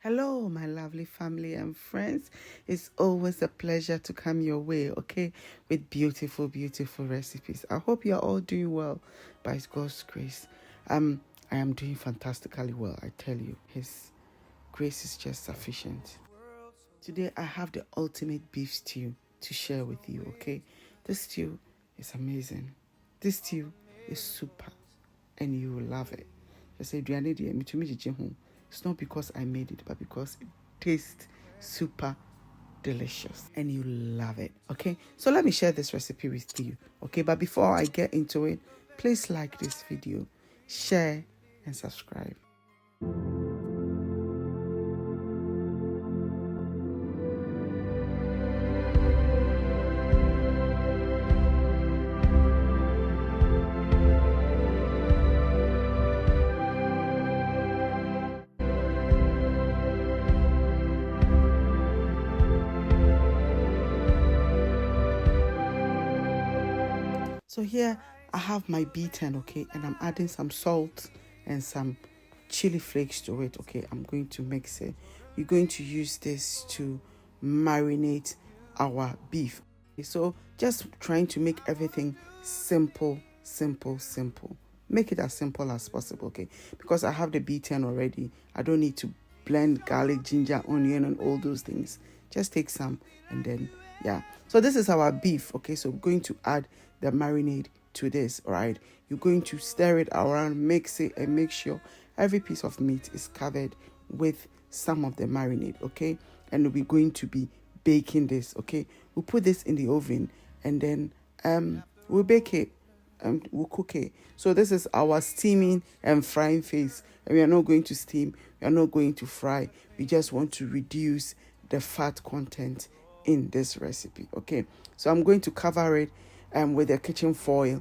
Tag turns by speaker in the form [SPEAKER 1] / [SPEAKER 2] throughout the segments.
[SPEAKER 1] Hello, my lovely family and friends. It's always a pleasure to come your way, okay, with beautiful, beautiful recipes. I hope you're all doing well by God's grace. I am doing fantastically well, I tell you. His grace is just sufficient. Today, I have the ultimate beef stew to share with you, okay? This stew is amazing. This stew is super, and you will love it. Just say, it's not because I made it, but because it tastes super delicious and you love it. Okay, so let me share this recipe with you. Okay, but before I get into it, please like this video, share, and subscribe. So here I have my beaten, okay, and I'm adding some salt and some chili flakes to it, okay. I'm going to mix it. We're going to use this to marinate our beef. Okay, so just trying to make everything simple. Make it as simple as possible, okay, because I have the beaten already. I don't need to blend garlic, ginger, onion, and all those things. Just take some and then, yeah. So this is our beef, okay, so we're going to add the marinade to this. All right, you're going to stir it around, mix it, and make sure every piece of meat is covered with some of the marinade, okay. And we're going to be baking this, okay. We'll put this in the oven and then we'll bake it and we'll cook it. So this is our steaming and frying phase, and we are not going to steam, we are not going to fry. We just want to reduce the fat content in this recipe, okay. So I'm going to cover it with a kitchen foil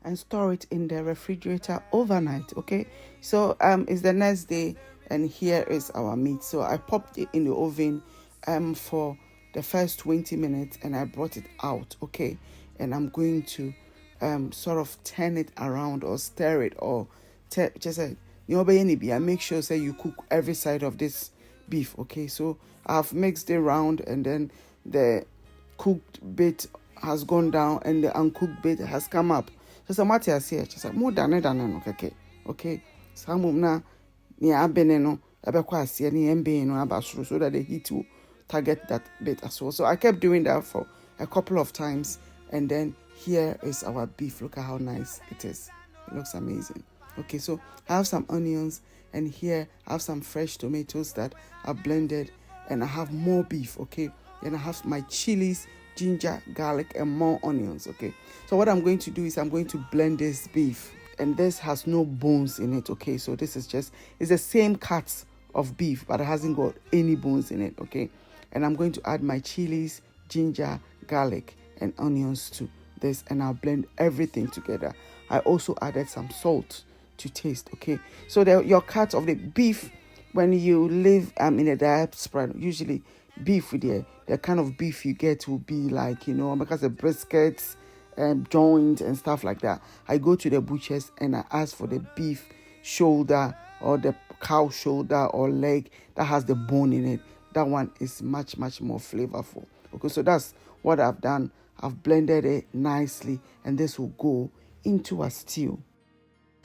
[SPEAKER 1] and store it in the refrigerator overnight, okay. So it's the next day and here is our meat. So I popped it in the oven for the first 20 minutes and I brought it out, okay. And I'm going to sort of turn it around or stir it or just make sure say you cook every side of this beef, okay. So I've mixed it around and then the cooked bit has gone down and the uncooked bit has come up. So some materials here, just more than okay. Some na near beneno, abequasi, and no abasru, so that the heat will target that bit as well. So I kept doing that for a couple of times, and then here is our beef. Look at how nice it is. It looks amazing. Okay, so I have some onions, and here I have some fresh tomatoes that are blended, and I have more beef, okay. Then I have my chilies, ginger, garlic, and more onions, okay. So what I'm going to do is I'm going to blend this beef, and this has no bones in it, okay. So this is just, it's the same cut of beef, but it hasn't got any bones in it, okay. And I'm going to add my chilies, ginger, garlic, and onions to this, and I'll blend everything together. I also added some salt to taste, okay. So your cut of the beef, when you live in a diaspora, usually beef with the kind of beef you get will be like, because the briskets, joints and stuff like that. I go to the butchers and I ask for the beef shoulder or the cow shoulder or leg that has the bone in it. That one is much more flavorful. Okay, so that's what I've done. I've blended it nicely and this will go into a stew.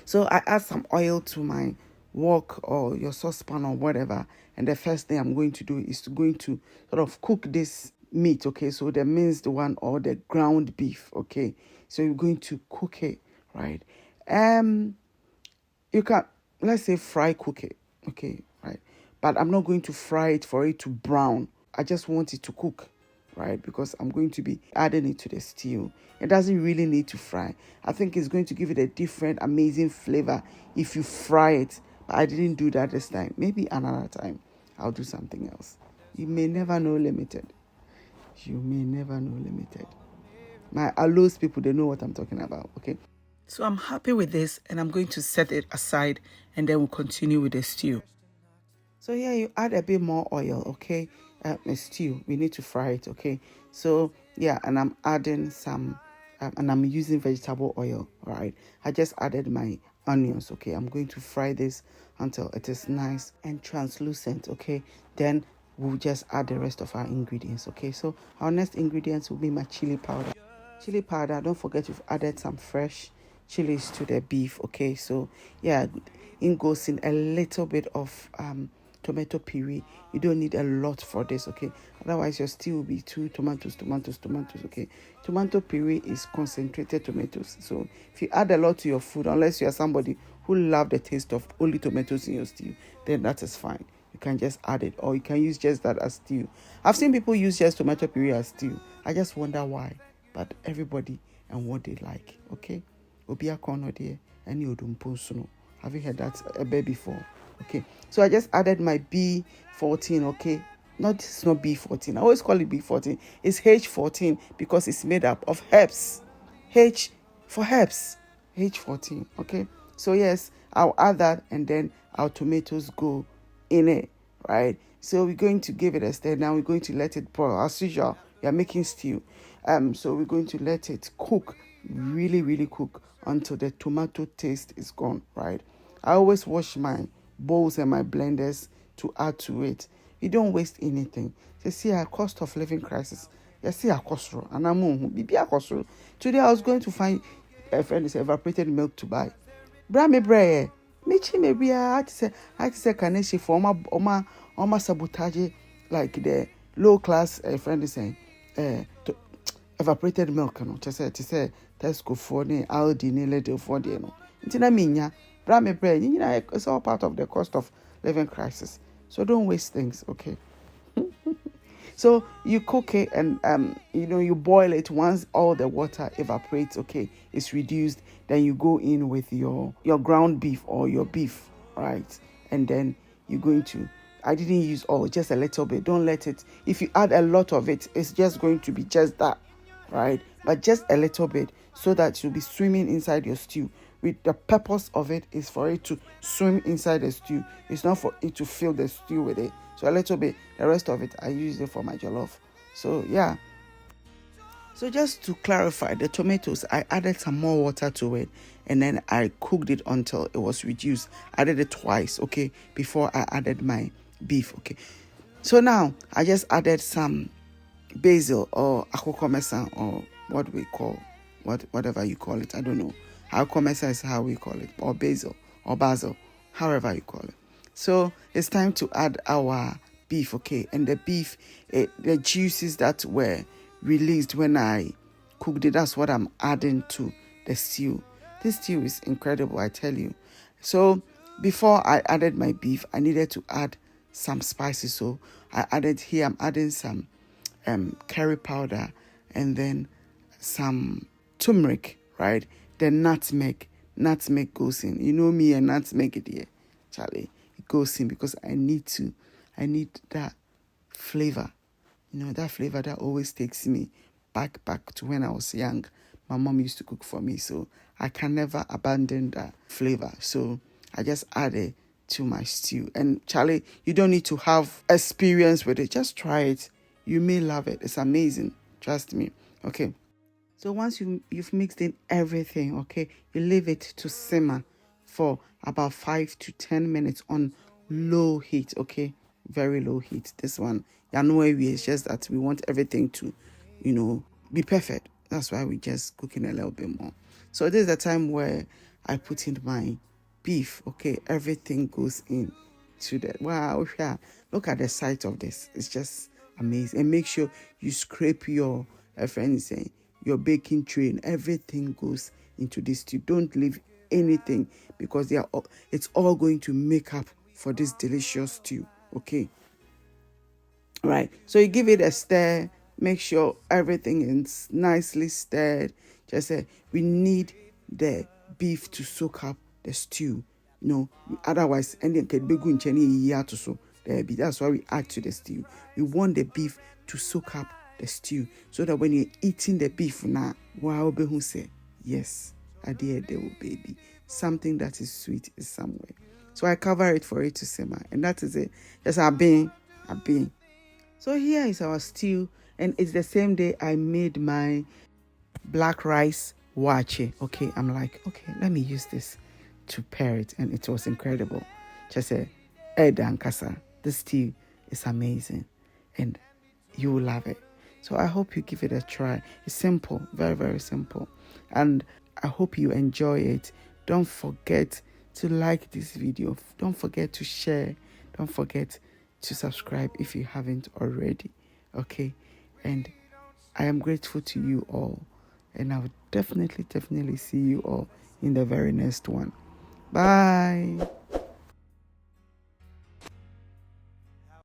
[SPEAKER 1] So I add some oil to my wok or your saucepan or whatever, and the first thing I'm going to do is going to sort of cook this meat, okay. So the minced one or the ground beef, okay. So you're going to cook it, right. You can, let's say, fry cook it, okay, right. But I'm not going to fry it for it to brown. I just want it to cook, right, because I'm going to be adding it to the stew. It doesn't really need to fry. I think it's going to give it a different, amazing flavor if you fry it. But I didn't do that this time. Maybe another time I'll do something else. You may never know, limited. You may never know, limited. My Alos people, they know what I'm talking about, okay? So I'm happy with this, and I'm going to set it aside, and then we'll continue with the stew. So here you add a bit more oil, okay? A stew, we need to fry it, okay? So yeah, and I'm adding some, and I'm using vegetable oil, all right? I just added my onions, okay? I'm going to fry this until it is nice and translucent. Okay, then we'll just add the rest of our ingredients. Okay, so our next ingredients will be my chili powder. Chili powder, don't forget we've added some fresh chilies to the beef. Okay, so yeah, it goes in a little bit of tomato puree. You don't need a lot for this, okay? Otherwise your stew will be two tomatoes. Okay, tomato puree is concentrated tomatoes, so if you add a lot to your food, unless you are somebody who love the taste of only tomatoes in your stew, then that is fine. You can just add it, or you can use just that as stew. I've seen people use just tomato puree as stew. I just wonder why, but everybody and what they like. Okay, obia corner there and you don't. Have you heard that a bit before? Okay, so I just added my B14. Okay, it's not B14. I always call it B14. It's H14 because it's made up of herbs. H for herbs. H14. Okay, so yes, I'll add that, and then our tomatoes go in it, right? So we're going to give it a stir. Now we're going to let it boil. As usual, we are making stew. So we're going to let it cook, really cook until the tomato taste is gone, right? I always wash my bowls and my blenders to add to it. You don't waste anything. You see a cost of living crisis. You see a cost, and I'm bibi a cost. Today I was going to find a friend is evaporated milk to buy. Bra me bre. Michi me be I say kaneshi for oma sabotage like the low class friend is saying evaporated milk no. Just say Tesco for the Aldi ni Lidl for the no. Ntina minya. It's all part of the cost of living crisis. So don't waste things, okay? So you cook it and you boil it. Once all the water evaporates, okay, it's reduced. Then you go in with your ground beef or your beef, right? And then you're going to. I didn't use all, just a little bit. Don't let it. If you add a lot of it, it's just going to be just that, right? But just a little bit so that you'll be swimming inside your stew. With the purpose of it is for it to swim inside the stew. It's not for it to fill the stew with it. So a little bit, the rest of it, I use it for my jollof. So yeah. So just to clarify, the tomatoes, I added some more water to it. And then I cooked it until it was reduced. I did it twice, okay, before I added my beef, okay. So now, I just added some basil or akokomesa or what we call, whatever you call it, I don't know. Akokomesa is how we call it, or basil, however you call it. So it's time to add our beef, okay? And the beef, the juices that were released when I cooked it, that's what I'm adding to the stew. This stew is incredible, I tell you. So before I added my beef, I needed to add some spices. So I'm adding some curry powder and then some turmeric, right? Then nutmeg goes in. You know me and nutmeg it here, Charlie. It goes in because I need that flavor. That flavor that always takes me back to when I was young. My mom used to cook for me, so I can never abandon that flavor. So I just add it to my stew. And Charlie, you don't need to have experience with it. Just try it. You may love it. It's amazing. Trust me. Okay. So once you've mixed in everything, okay, you leave it to simmer for about 5 to 10 minutes on low heat, okay, very low heat. This one, it's just that we want everything to, be perfect. That's why we just cooking a little bit more. So this is the time where I put in my beef, okay, everything goes in to that. Wow, yeah, look at the sight of this. It's just amazing. And make sure you scrape your your baking tray, and everything goes into this stew. Don't leave anything because it's all going to make up for this delicious stew. Okay. Right. So you give it a stir. Make sure everything is nicely stirred. Just say we need the beef to soak up the stew. Otherwise, that's why we add to the stew. We want the beef to soak up the stew so that when you're eating the beef now, wow, who say yes, I did there baby. Something that is sweet is somewhere. So I cover it for it to simmer, and that is it. Just a bean. So here is our stew, and it's the same day I made my black rice wache. Okay, I'm like, okay, let me use this to pair it, and it was incredible. Just say, Dankasa. The stew is amazing and you will love it. So I hope you give it a try. It's simple, very, very simple. And I hope you enjoy it. Don't forget to like this video. Don't forget to share. Don't forget to subscribe if you haven't already. Okay? And I am grateful to you all. And I will definitely see you all in the very next one. Bye.